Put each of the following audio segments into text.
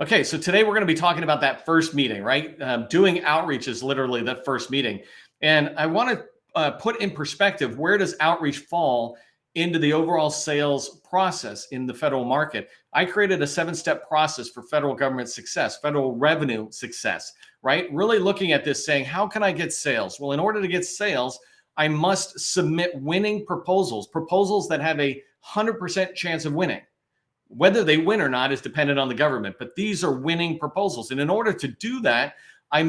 Okay, so today we're going to be talking about that first meeting, right? Doing outreach is literally that first meeting. And I want to put in perspective, where does outreach fall into the overall sales process in the federal market? I created a 7-step process for federal government success, federal revenue success, right? Really looking at this saying, how can I get sales? Well, in order to get sales, I must submit winning proposals that have a 100% chance of winning. Whether they win or not is dependent on the government, but these are winning proposals. And in order to do that, you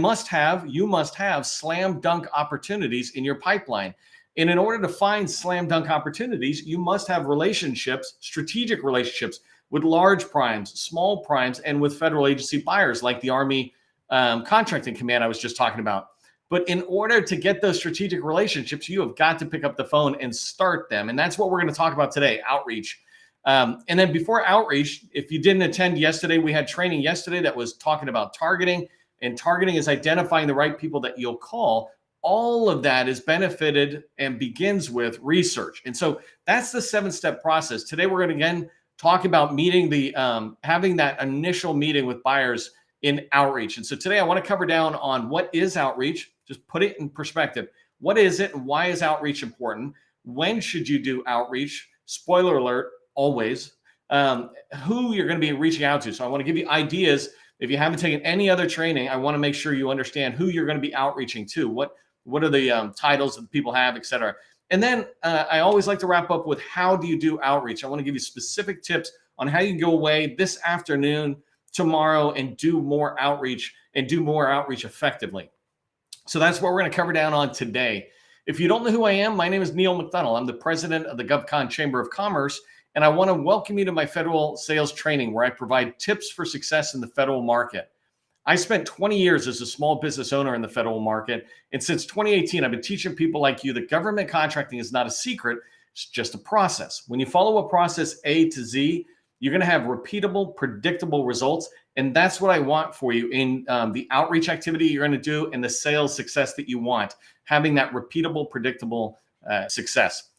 must have slam dunk opportunities in your pipeline. And in order to find slam dunk opportunities, you must have relationships, strategic relationships with large primes, small primes, and with federal agency buyers like the Army Contracting Command I was just talking about. But in order to get those strategic relationships, you have got to pick up the phone and start them. And that's what we're going to talk about today, outreach. And then before outreach, if you didn't attend yesterday, we had training yesterday that was talking about targeting, and targeting is identifying the right people that you'll call. All of that is benefited and begins with research. And so that's the 7-step process. Today, we're going to again talk about having that initial meeting with buyers in outreach. And so today I want to cover down on what is outreach, just put it in perspective. What is it and why is outreach important? When should you do outreach? Spoiler alert, always. Who you're going to be reaching out to. So I want to give you ideas. If you haven't taken any other training, I want to make sure you understand who you're going to be outreaching to. What are the titles that people have, et cetera. And then I always like to wrap up with, how do you do outreach? I want to give you specific tips on how you can go away this afternoon, tomorrow, and do more outreach effectively. So that's what we're going to cover down on today. If you don't know who I am, my name is Neil McDonnell. I'm the president of the GovCon Chamber of Commerce, and I want to welcome you to my federal sales training, where I provide tips for success in the federal market. I spent 20 years as a small business owner in the federal market, and since 2018, I've been teaching people like you that government contracting is not a secret, it's just a process. When you follow a process A to Z, you're going to have repeatable, predictable results, and that's what I want for you in the outreach activity you're going to do and the sales success that you want, having that repeatable, predictable success.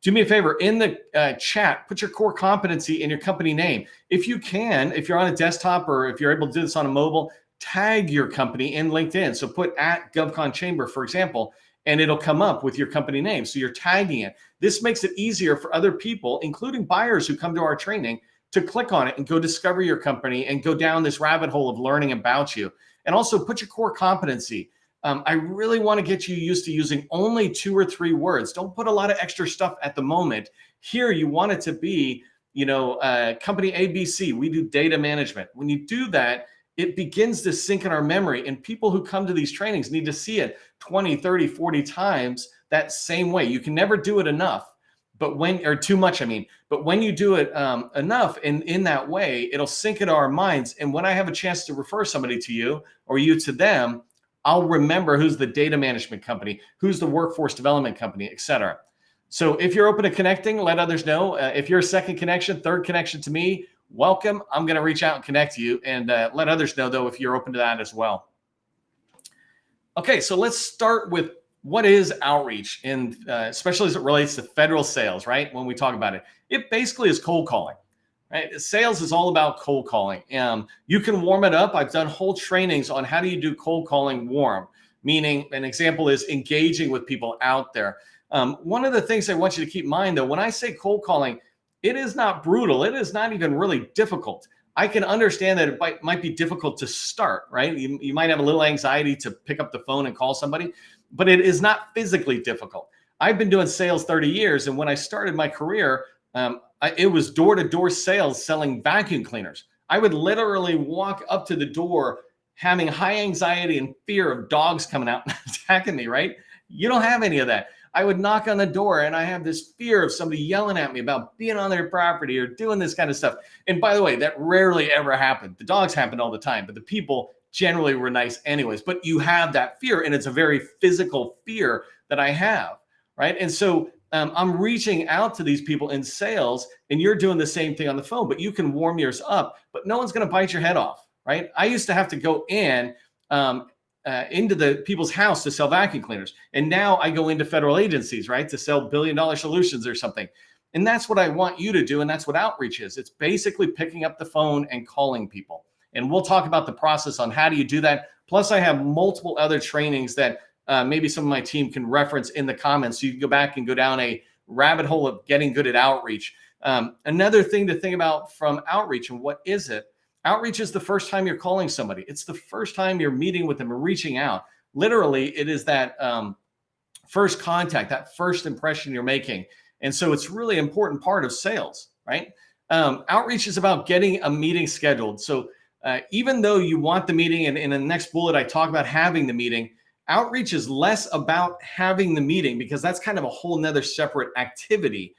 Do me a favor, in the chat, put your core competency in your company name. If you can, if you're on a desktop or if you're able to do this on a mobile, tag your company in LinkedIn. So put at GovCon Chamber, for example, and it'll come up with your company name. So you're tagging it. This makes it easier for other people, including buyers who come to our training, to click on it and go discover your company and go down this rabbit hole of learning about you. And also put your core competency. I really want to get you used to using only 2 or 3 words. Don't put a lot of extra stuff at the moment. Here, you want it to be, company ABC. We do data management. When you do that, it begins to sink in our memory. And people who come to these trainings need to see it 20, 30, 40 times that same way. You can never do it enough. But too much, but when you do it enough in that way, it'll sink into our minds. And when I have a chance to refer somebody to you or you to them, I'll remember who's the data management company, who's the workforce development company, et cetera. So if you're open to connecting, let others know. If you're a second connection, third connection to me, welcome. I'm going to reach out and connect you, and let others know, though, if you're open to that as well. Okay, so let's start with what is outreach, and especially as it relates to federal sales, right? When we talk about it, it basically is cold calling. Right? Sales is all about cold calling. You can warm it up. I've done whole trainings on how do you do cold calling warm, meaning an example is engaging with people out there. One of the things I want you to keep in mind, though, when I say cold calling, it is not brutal. It is not even really difficult. I can understand that it might be difficult to start, right? You might have a little anxiety to pick up the phone and call somebody, but it is not physically difficult. I've been doing sales 30 years, and when I started my career, it was door-to-door sales selling vacuum cleaners. I would literally walk up to the door having high anxiety and fear of dogs coming out and attacking me, right? You don't have any of that. I would knock on the door and I have this fear of somebody yelling at me about being on their property or doing this kind of stuff. And by the way, that rarely ever happened. The dogs happened all the time, but the people generally were nice anyways. But you have that fear, and it's a very physical fear that I have, right? And so I'm reaching out to these people in sales, and you're doing the same thing on the phone, but you can warm yours up, but no one's going to bite your head off, right? I used to have to go into the people's house to sell vacuum cleaners. And now I go into federal agencies, right, to sell billion-dollar solutions or something. And that's what I want you to do. And that's what outreach is. It's basically picking up the phone and calling people. And we'll talk about the process on how do you do that. Plus, I have multiple other trainings that maybe some of my team can reference in the comments. So you can go back and go down a rabbit hole of getting good at outreach. Another thing to think about from outreach, and what is it? Outreach is the first time you're calling somebody. It's the first time you're meeting with them or reaching out. Literally, it is that first contact, that first impression you're making. And so it's really important part of sales, right? Outreach is about getting a meeting scheduled. So even though you want the meeting, and in the next bullet, I talk about having the meeting, outreach is less about having the meeting because that's kind of a whole nother separate activity.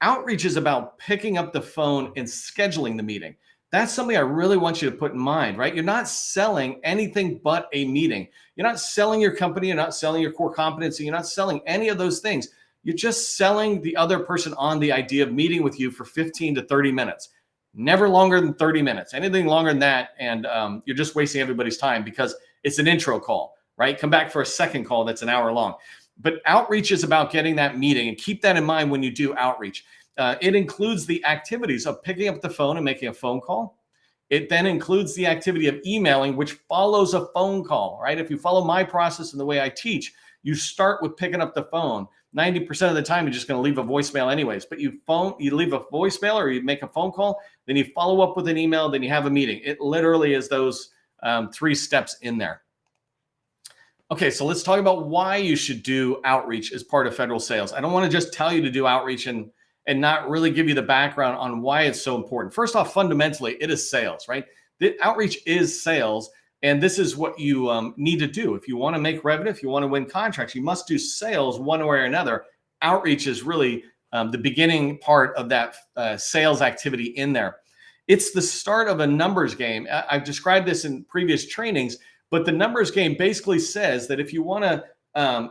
Outreach is about picking up the phone and scheduling the meeting. That's something I really want you to put in mind, right? You're not selling anything but a meeting. You're not selling your company. You're not selling your core competency. You're not selling any of those things. You're just selling the other person on the idea of meeting with you for 15 to 30 minutes. Never longer than 30 minutes. Anything longer than that, and you're just wasting everybody's time because it's an intro call, right? Come back for a second call that's an hour long. But outreach is about getting that meeting, and keep that in mind when you do outreach. It includes the activities of picking up the phone and making a phone call. It then includes the activity of emailing, which follows a phone call, right? If you follow my process and the way I teach, you start with picking up the phone. 90% of the time, you're just going to leave a voicemail anyways, but you leave a voicemail or you make a phone call, then you follow up with an email, then you have a meeting. It literally is those 3 steps in there. Okay, so let's talk about why you should do outreach as part of federal sales. I don't want to just tell you to do outreach and not really give you the background on why it's so important. First off, fundamentally, it is sales, right? The outreach is sales, and this is what you need to do. If you want to make revenue, if you want to win contracts, you must do sales one way or another. Outreach is really the beginning part of that sales activity in there. It's the start of a numbers game. I've described this in previous trainings, but the numbers game basically says that if you want to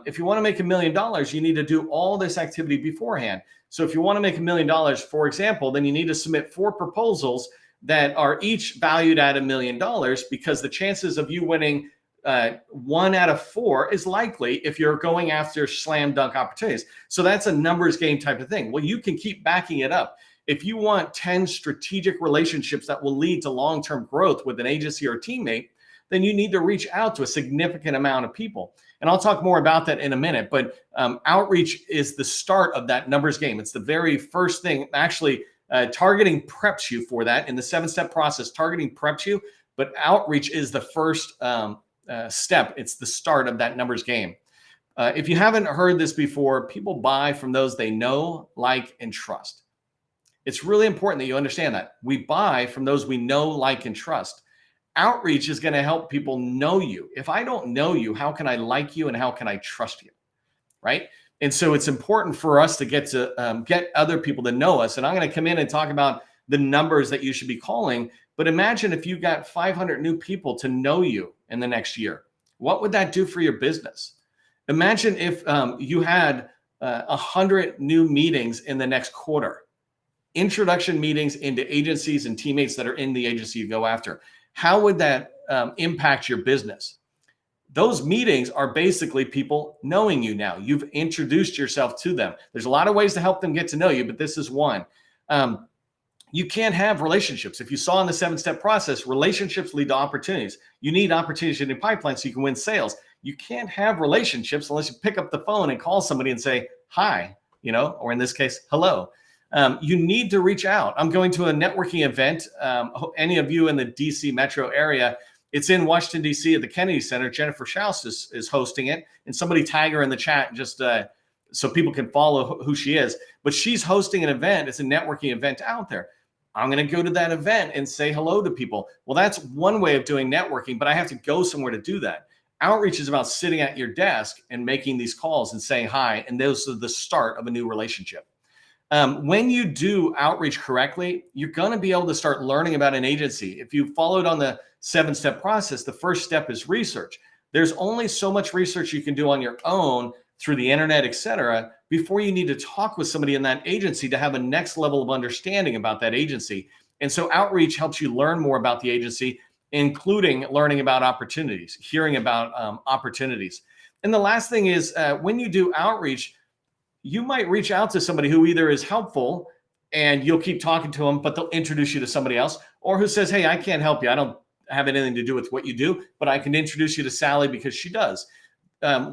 make $1 million, you need to do all this activity beforehand. So if you want to make $1 million, for example, then you need to submit 4 proposals that are each valued at $1 million, because the chances of you winning 1 out of 4 is likely if you're going after slam dunk opportunities. So that's a numbers game type of thing. Well, you can keep backing it up. If you want 10 strategic relationships that will lead to long-term growth with an agency or a teammate, then you need to reach out to a significant amount of people. And I'll talk more about that in a minute, but outreach is the start of that numbers game. It's the very first thing. Actually, targeting preps you for that. In the 7-step process, targeting preps you, but outreach is the first step. It's the start of that numbers game. If you haven't heard this before, people buy from those they know, like, and trust. It's really important that you understand that. We buy from those we know, like, and trust. Outreach is going to help people know you. If I don't know you, how can I like you and how can I trust you, right? And so it's important for us to get other people to know us. And I'm going to come in and talk about the numbers that you should be calling. But imagine if you got 500 new people to know you in the next year. What would that do for your business? Imagine if you had 100 new meetings in the next quarter. Introduction meetings into agencies and teammates that are in the agency you go after. How would that impact your business? Those meetings are basically people knowing you now. You've introduced yourself to them. There's a lot of ways to help them get to know you, but this is one. You can't have relationships. If you saw in the 7-step process, relationships lead to opportunities. You need opportunities in your pipeline so you can win sales. You can't have relationships unless you pick up the phone and call somebody and say, hi, or in this case, hello. You need to reach out. I'm going to a networking event. Any of you in the DC metro area, it's in Washington, DC at the Kennedy Center. Jennifer Schaus is hosting it. And somebody tag her in the chat just so people can follow who she is. But she's hosting an event. It's a networking event out there. I'm going to go to that event and say hello to people. Well, that's one way of doing networking, but I have to go somewhere to do that. Outreach is about sitting at your desk and making these calls and saying hi. And those are the start of a new relationship. When you do outreach correctly, you're going to be able to start learning about an agency. If you followed on the 7-step process, the first step is research. There's only so much research you can do on your own through the internet, et cetera, before you need to talk with somebody in that agency to have a next level of understanding about that agency. And so outreach helps you learn more about the agency, including learning about opportunities, hearing about opportunities. And the last thing is when you do outreach, you might reach out to somebody who either is helpful and you'll keep talking to them, but they'll introduce you to somebody else, or who says, hey, I can't help you. have anything to do with what you do, but I can introduce you to Sally because she does.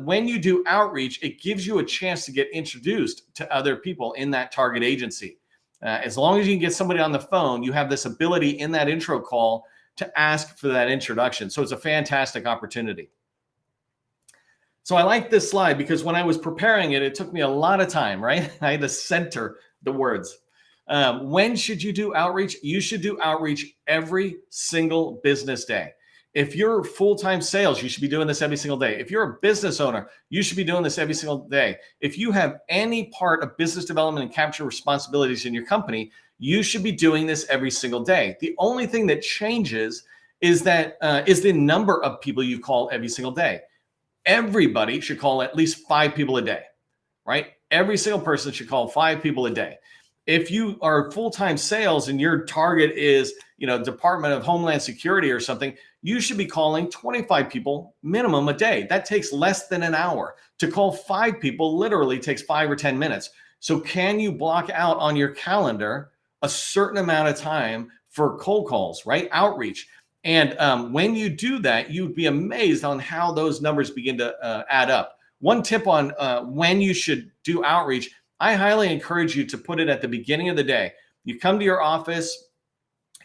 When you do outreach, it gives you a chance to get introduced to other people in that target agency. As long as you can get somebody on the phone, you have this ability in that intro call to ask for that introduction. So it's a fantastic opportunity. So I like this slide because when I was preparing it, it took me a lot of time, right? I had to center the words. When should you do outreach? You should do outreach every single business day. If you're full-time sales, you should be doing this every single day. If you're a business owner, you should be doing this every single day. If you have any part of business development and capture responsibilities in your company, you should be doing this every single day. The only thing that changes is the number of people you call every single day. Everybody should call at least 5 people a day, right? Every single person should call 5 people a day. If you are full-time sales and your target is, Department of Homeland Security or something, you should be calling 25 people minimum a day. That takes less than an hour. To call 5 people literally takes 5 or 10 minutes. So can you block out on your calendar a certain amount of time for cold calls, right? Outreach. And when you do that, you'd be amazed on how those numbers begin to add up. One tip on when you should do outreach, I highly encourage you to put it at the beginning of the day. You come to your office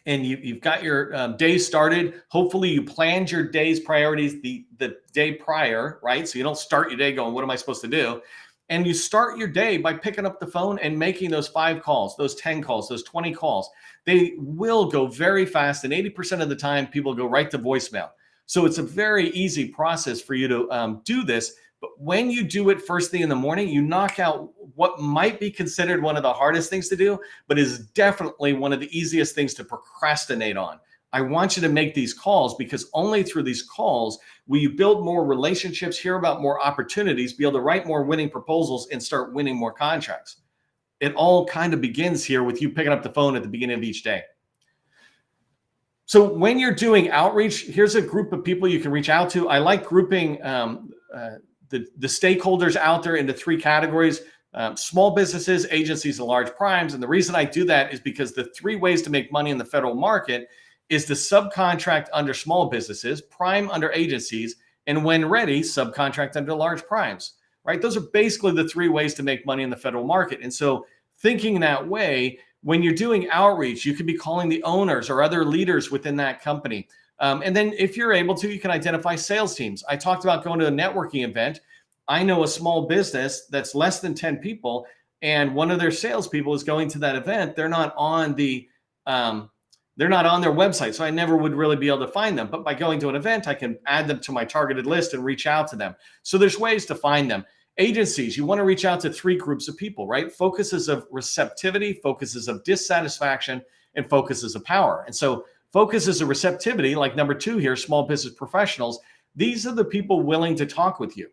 and you've got your day started. Hopefully you planned your day's priorities the day prior, right? So you don't start your day going, what am I supposed to do? And you start your day by picking up the phone and making those 5 calls, those 10 calls, those 20 calls. They will go very fast. And 80% of the time, people go right to voicemail. So it's a very easy process for you to do this. But when you do it first thing in the morning, you knock out what might be considered one of the hardest things to do, but is definitely one of the easiest things to procrastinate on. I want you to make these calls because only through these calls will you build more relationships, hear about more opportunities, be able to write more winning proposals, and start winning more contracts. It all kind of begins here with you picking up the phone at the beginning of each day. So when you're doing outreach, here's a group of people you can reach out to. I like grouping the stakeholders out there into 3 categories: small businesses, agencies, and large primes. And the reason I do that is because the 3 ways to make money in the federal market is to subcontract under small businesses, prime under agencies, and when ready, subcontract under large primes, right? Those are basically the 3 ways to make money in the federal market. And so thinking that way, when you're doing outreach, you could be calling the owners or other leaders within that company. And then if you're able to, you can identify sales teams. I talked about going to a networking event. I know a small business that's less than 10 people, and one of their salespeople is going to that event. They're not on their website, so I never would really be able to find them. But by going to an event, I can add them to my targeted list and reach out to them. So there's ways to find them. Agencies, you want to reach out to 3 groups of people, right? Focuses of receptivity, focuses of dissatisfaction, and focuses of power. And so focuses of receptivity, like number 2 here, small business professionals, these are the people willing to talk with you,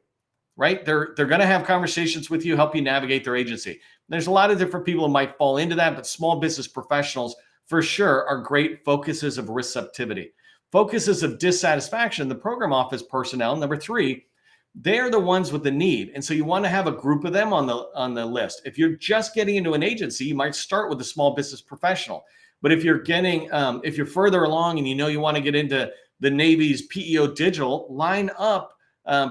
right? They're going to have conversations with you, help you navigate their agency. There's a lot of different people who might fall into that, but small business professionals for sure are great focuses of receptivity. Focuses of dissatisfaction, the program office personnel, number 3, they're the ones with the need. And so you want to have a group of them on the list. If you're just getting into an agency, you might start with a small business professional. But if you're if you're further along and you want to get into the Navy's PEO Digital, line up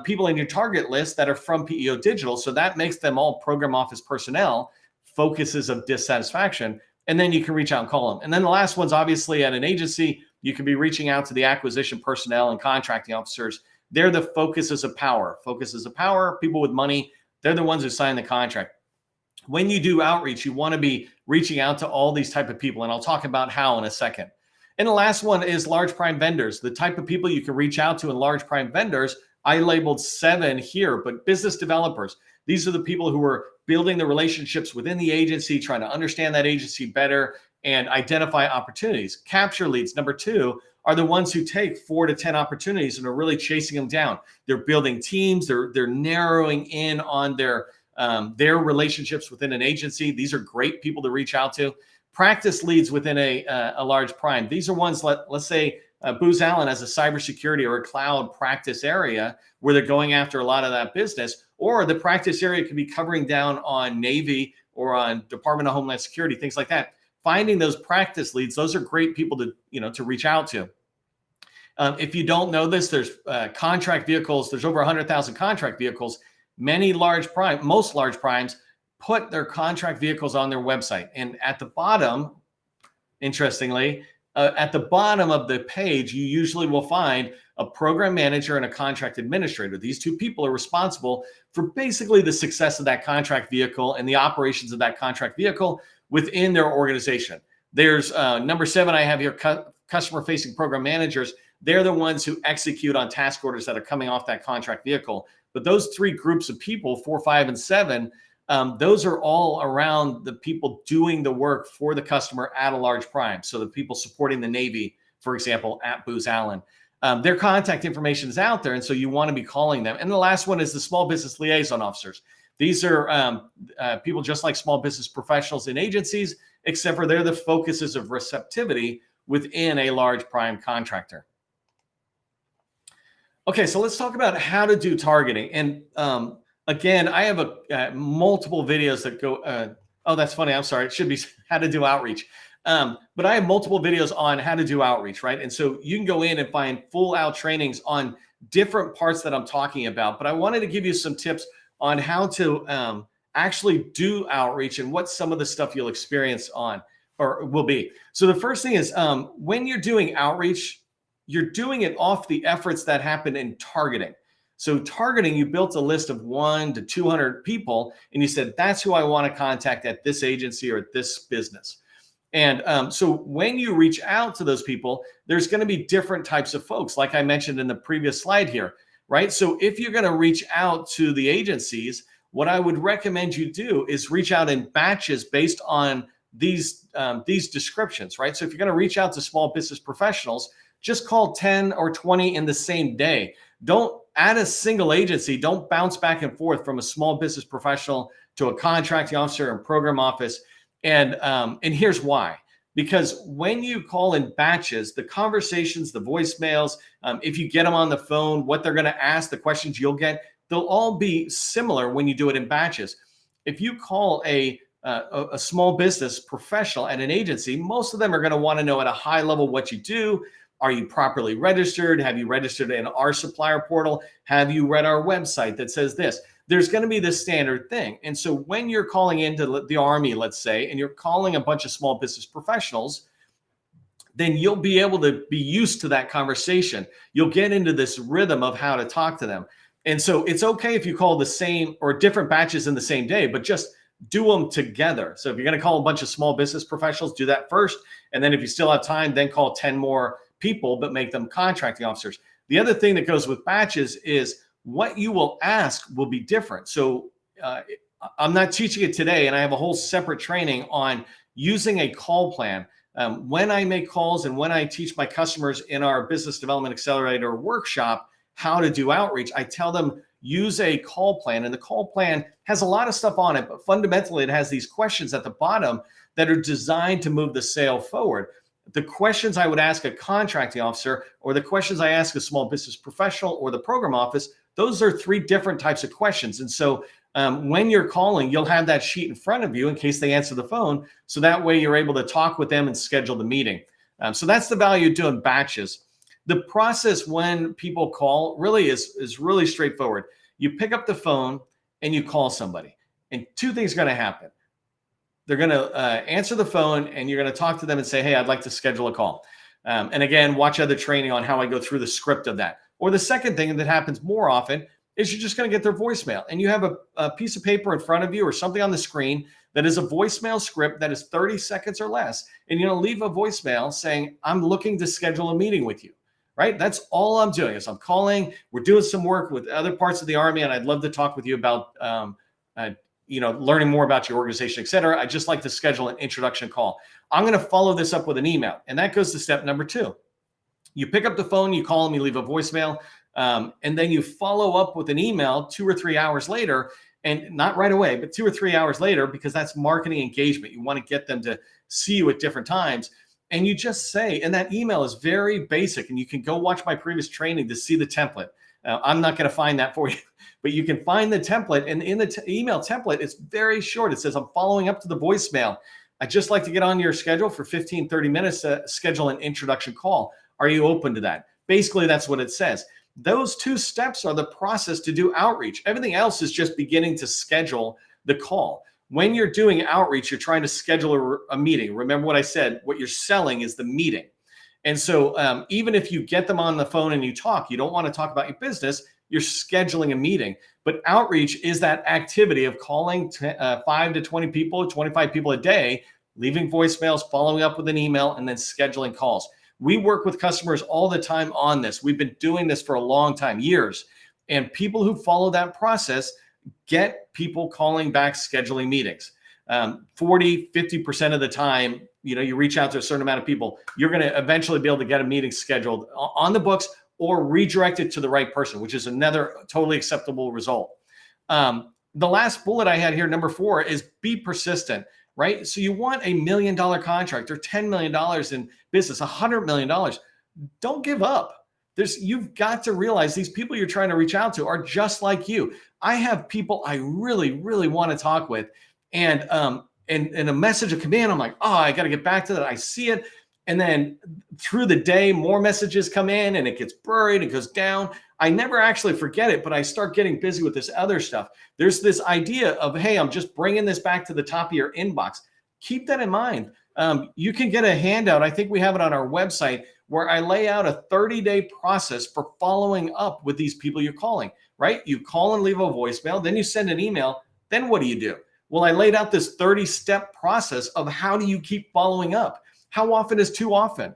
people in your target list that are from PEO Digital. So that makes them all program office personnel, focuses of dissatisfaction. And then you can reach out and call them. And then the last one's obviously at an agency, you can be reaching out to the acquisition personnel and contracting officers. They're the focuses of power. Focuses of power, people with money, they're the ones who sign the contract. When you do outreach, you want to be reaching out to all these type of people. And I'll talk about how in a second. And the last one is large prime vendors. The type of people you can reach out to in large prime vendors, I labeled 7 here, but business developers. These are the people who are building the relationships within the agency, trying to understand that agency better and identify opportunities. Capture leads, number 2, are the ones who take 4 to 10 opportunities and are really chasing them down. They're building teams. They're narrowing in on their relationships within an agency. These are great people to reach out to. Practice leads within a large prime. These are ones, let's say Booz Allen has a cybersecurity or a cloud practice area where they're going after a lot of that business, or the practice area could be covering down on Navy or on Department of Homeland Security, things like that. Finding those practice leads, those are great people to reach out to. If you don't know this, there's contract vehicles. There's over 100,000 contract vehicles. Most large primes put their contract vehicles on their website. And at the bottom, interestingly, at the bottom of the page, you usually will find a program manager and a contract administrator. These two people are responsible for basically the success of that contract vehicle and the operations of that contract vehicle within their organization. There's number 7 I have here, customer-facing program managers. They're the ones who execute on task orders that are coming off that contract vehicle. But those 3 groups of people, 4, 5, and 7, those are all around the people doing the work for the customer at a large prime. So the people supporting the Navy, for example, at Booz Allen. Their contact information is out there, and so you want to be calling them. And the last one is the small business liaison officers. These are people just like small business professionals in agencies, except for they're the focuses of receptivity within a large prime contractor. Okay, so let's talk about how to do targeting. And again, I have multiple videos that go, oh, that's funny. I'm sorry. It should be how to do outreach. But I have multiple videos on how to do outreach, right? And so you can go in and find full out trainings on different parts that I'm talking about. But I wanted to give you some tips on how to actually do outreach and what some of the stuff you'll experience on or will be. So the first thing is when you're doing outreach, you're doing it off the efforts that happen in targeting. So targeting, you built a list of 1 to 200 people, and you said, that's who I want to contact at this agency or at this business. And so when you reach out to those people, there's going to be different types of folks, like I mentioned in the previous slide here, right? So if you're going to reach out to the agencies, what I would recommend you do is reach out in batches based on these descriptions, right? So if you're going to reach out to small business professionals, just call 10 or 20 in the same day. Don't add a single agency. Don't bounce back and forth from a small business professional to a contracting officer and program office. And here's why. Because when you call in batches, the conversations, the voicemails, if you get them on the phone, what they're going to ask, the questions you'll get, they'll all be similar when you do it in batches. If you call a small business professional at an agency, most of them are going to want to know at a high level what you do. Are you properly registered? Have you registered in our supplier portal? Have you read our website that says this? There's going to be this standard thing. And so when you're calling into the Army, let's say, and you're calling a bunch of small business professionals, then you'll be able to be used to that conversation. You'll get into this rhythm of how to talk to them. And so it's okay if you call the same or different batches in the same day, but just do them together. So if you're going to call a bunch of small business professionals, do that first. And then if you still have time, then call 10 more people, but make them contracting officers. The other thing that goes with batches is what you will ask will be different. So I'm not teaching it today, and I have a whole separate training on using a call plan. When I make calls and when I teach my customers in our Business Development Accelerator workshop how to do outreach, I tell them use a call plan. And the call plan has a lot of stuff on it, but fundamentally it has these questions at the bottom that are designed to move the sale forward. The questions I would ask a contracting officer or the questions I ask a small business professional or the program office, those are 3 different types of questions. And so when you're calling, you'll have that sheet in front of you in case they answer the phone. So that way you're able to talk with them and schedule the meeting. So that's the value of doing batches. The process when people call really is really straightforward. You pick up the phone and you call somebody, and 2 things are going to happen. They're going to answer the phone, and you're going to talk to them and say, hey, I'd like to schedule a call. And again, watch other training on how I go through the script of that. Or the second thing that happens more often is you're just going to get their voicemail, and you have a piece of paper in front of you or something on the screen that is a voicemail script that is 30 seconds or less. And you're going to leave a voicemail saying, I'm looking to schedule a meeting with you, right? That's all I'm doing is I'm calling. We're doing some work with other parts of the Army, and I'd love to talk with you about learning more about your organization, et cetera. I just like to schedule an introduction call. I'm going to follow this up with an email. And that goes to step number 2. You pick up the phone, you call them, you leave a voicemail, and then you follow up with an email 2 or 3 hours later, and not right away, but 2 or 3 hours later, because that's marketing engagement. You want to get them to see you at different times. And you just say, and that email is very basic, and you can go watch my previous training to see the template. I'm not going to find that for you, but you can find the template. And in the email template, it's very short. It says, I'm following up to the voicemail. I'd just like to get on your schedule for 15, 30 minutes to schedule an introduction call. Are you open to that? Basically, that's what it says. Those 2 steps are the process to do outreach. Everything else is just beginning to schedule the call. When you're doing outreach, you're trying to schedule a meeting. Remember what I said, what you're selling is the meeting. And so even if you get them on the phone and you talk, you don't want to talk about your business, you're scheduling a meeting. But outreach is that activity of calling 5 to 20 people, 25 people a day, leaving voicemails, following up with an email, and then scheduling calls. We work with customers all the time on this. We've been doing this for a long time, years. And people who follow that process get people calling back, scheduling meetings. 40, 50% of the time, you reach out to a certain amount of people, you're going to eventually be able to get a meeting scheduled on the books or redirect it to the right person, which is another totally acceptable result. The last bullet I had here, number 4, is be persistent, right? So you want $1 million contract or $10 million in business, $100 million. Don't give up. You've got to realize these people you're trying to reach out to are just like you. I have people I really, really want to talk with, and a message will come in. I'm like, oh, I got to get back to that. I see it. And then through the day, more messages come in and it gets buried, it goes down. I never actually forget it, but I start getting busy with this other stuff. There's this idea of, hey, I'm just bringing this back to the top of your inbox. Keep that in mind. You can get a handout. I think we have it on our website where I lay out a 30-day process for following up with these people you're calling, right? You call and leave a voicemail, then you send an email. Then what do? Well, I laid out this 30-step process of how do you keep following up? How often is too often?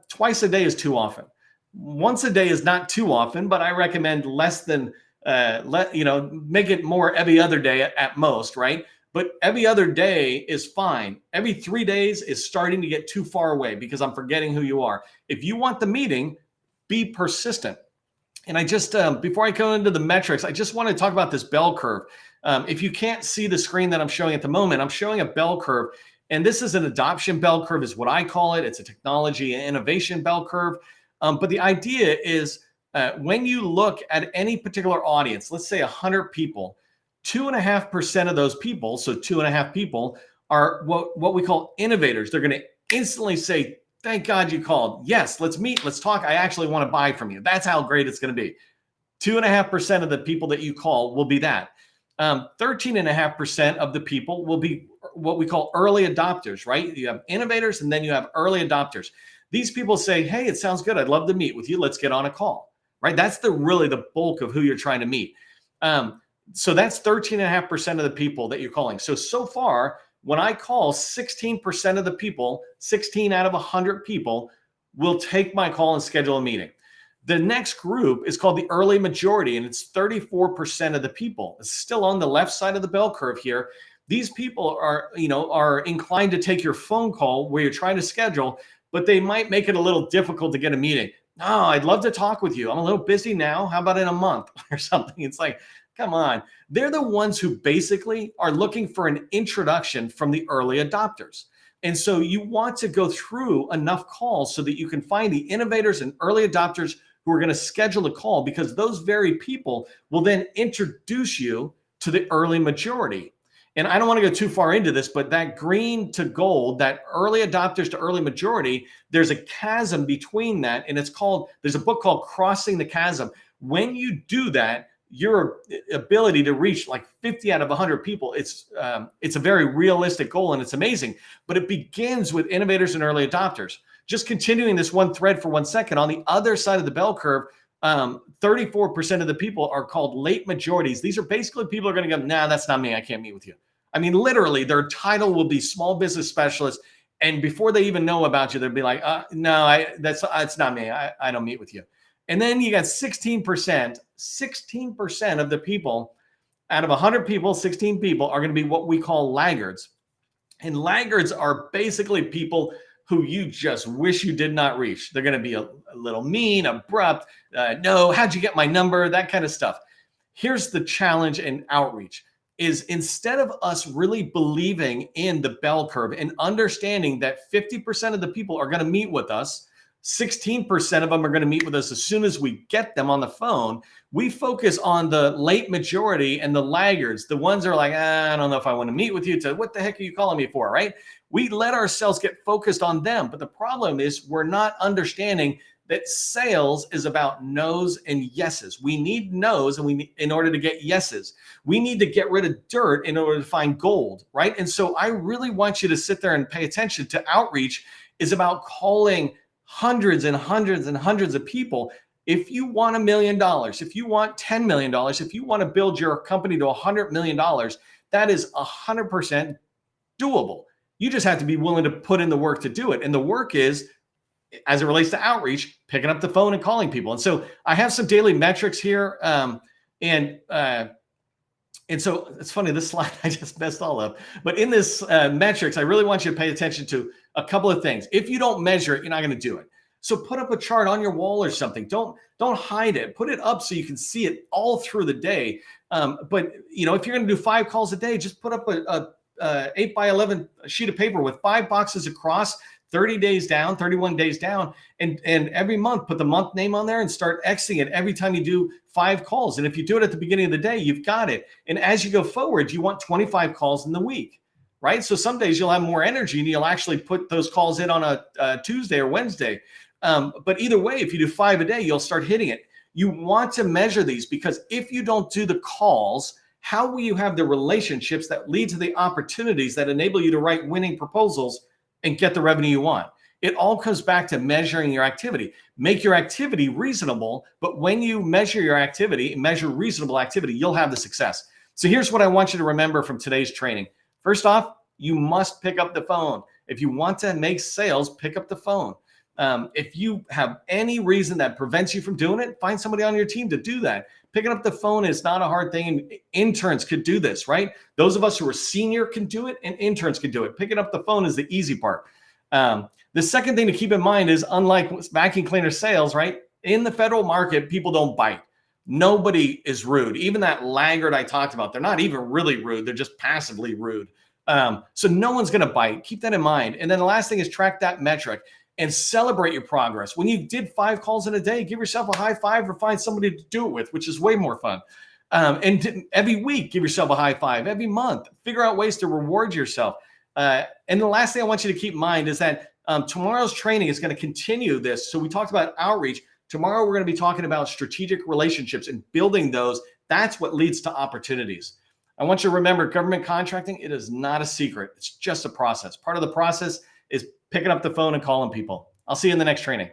Twice a day is too often. Once a day is not too often, but I recommend less than, make it more every other day at most, right? But every other day is fine. Every 3 days is starting to get too far away because I'm forgetting who you are. If you want the meeting, be persistent. And I just, before I go into the metrics, I just want to talk about this bell curve. If you can't see the screen that I'm showing at the moment, I'm showing a bell curve. And this is an adoption bell curve is what I call it. It's a technology and innovation bell curve. But the idea is when you look at any particular audience, let's say 100 people, 2.5% of those people, so 2.5 people are what we call innovators. They're going to instantly say, thank God you called. Yes, let's meet. Let's talk. I actually want to buy from you. That's how great it's going to be. 2.5% of the people that you call will be that. 13.5% of the people will be what we call early adopters, right? You have innovators and then you have early adopters. These people say, hey, it sounds good. I'd love to meet with you. Let's get on a call, right? That's really the bulk of who you're trying to meet. So that's 13.5% of the people that you're calling. So far, when I call, 16% of the people, 16 out of 100 people will take my call and schedule a meeting. The next group is called the early majority, and it's 34% of the people. It's still on the left side of the bell curve here. These people are inclined to take your phone call where you're trying to schedule, but they might make it a little difficult to get a meeting. No, I'd love to talk with you. I'm a little busy now. How about in a month or something? It's like, come on. They're the ones who basically are looking for an introduction from the early adopters. And so you want to go through enough calls so that you can find the innovators and early adopters who are going to schedule a call, because those very people will then introduce you to the early majority. And I don't want to go too far into this, but that green to gold, that early adopters to early majority, there's a chasm between that. And there's a book called Crossing the Chasm. When you do that, your ability to reach like 50 out of 100 people, it's a very realistic goal and it's amazing. But it begins with innovators and early adopters. Just continuing this one thread for 1 second, on the other side of the bell curve, 34% of the people are called late majorities. These are basically people who are going to go, nah, that's not me. I can't meet with you. I mean, literally, their title will be small business specialist. And before they even know about you, they'll be like, no, that's not me. I don't meet with you. And then you got 16% of the people out of 100 people, 16 people are going to be what we call laggards. And laggards are basically people who you just wish you did not reach. They're going to be a little mean, abrupt. No, how'd you get my number? That kind of stuff. Here's the challenge in outreach is instead of us really believing in the bell curve and understanding that 50% of the people are going to meet with us, 16% of them are going to meet with us as soon as we get them on the phone, we focus on the late majority and the laggards, the ones that are like, I don't know if I want to meet with you. What the heck are you calling me for, right? We let ourselves get focused on them. But the problem is we're not understanding that sales is about no's and yeses. We need no's and we need, in order to get yeses. We need to get rid of dirt in order to find gold, right? And so I really want you to sit there and pay attention to outreach is about calling hundreds and hundreds and hundreds of people. If you want $1 million, if you want $10 million, if you want to build your company to $100 million, that is 100% doable. You just have to be willing to put in the work to do it. And the work is, as it relates to outreach, picking up the phone and calling people. And so I have some daily metrics here. And so it's funny, this slide, I just messed all up. But in this metrics, I really want you to pay attention to a couple of things. If you don't measure it, you're not going to do it. So put up a chart on your wall or something. Don't hide it. Put it up so you can see it all through the day. But if you're going to do 5 calls a day, just put up a 8 by 11 sheet of paper with 5 boxes across, 30 days down, 31 days down, and every month put the month name on there and start Xing it every time you do 5 calls. And if you do it at the beginning of the day, you've got it. And as you go forward, you want 25 calls in the week, right? So some days you'll have more energy and you'll actually put those calls in on a Tuesday or Wednesday. But either way, if you do 5 a day, you'll start hitting it. You want to measure these, because if you don't do the calls, how will you have the relationships that lead to the opportunities that enable you to write winning proposals and get the revenue you want? It all comes back to measuring your activity. Make your activity reasonable, but when you measure your activity, measure reasonable activity, you'll have the success. So here's what I want you to remember from today's training. First off, you must pick up the phone. If you want to make sales, pick up the phone. If you have any reason that prevents you from doing it, find somebody on your team to do that. Picking up the phone is not a hard thing. Interns could do this, right? Those of us who are senior can do it, and interns can do it. Picking up the phone is the easy part. The second thing to keep in mind is, unlike vacuum cleaner sales, right? In the federal market, people don't bite. Nobody is rude. Even that laggard I talked about, they're not even really rude. They're just passively rude. So no one's going to bite. Keep that in mind. And then the last thing is track that metric and celebrate your progress. When you did 5 calls in a day, give yourself a high five or find somebody to do it with, which is way more fun. And every week, give yourself a high five. Every month, figure out ways to reward yourself. And the last thing I want you to keep in mind is that tomorrow's training is going to continue this. So we talked about outreach. Tomorrow, we're going to be talking about strategic relationships and building those. That's what leads to opportunities. I want you to remember, government contracting, it is not a secret. It's just a process. Part of the process is picking up the phone and calling people. I'll see you in the next training.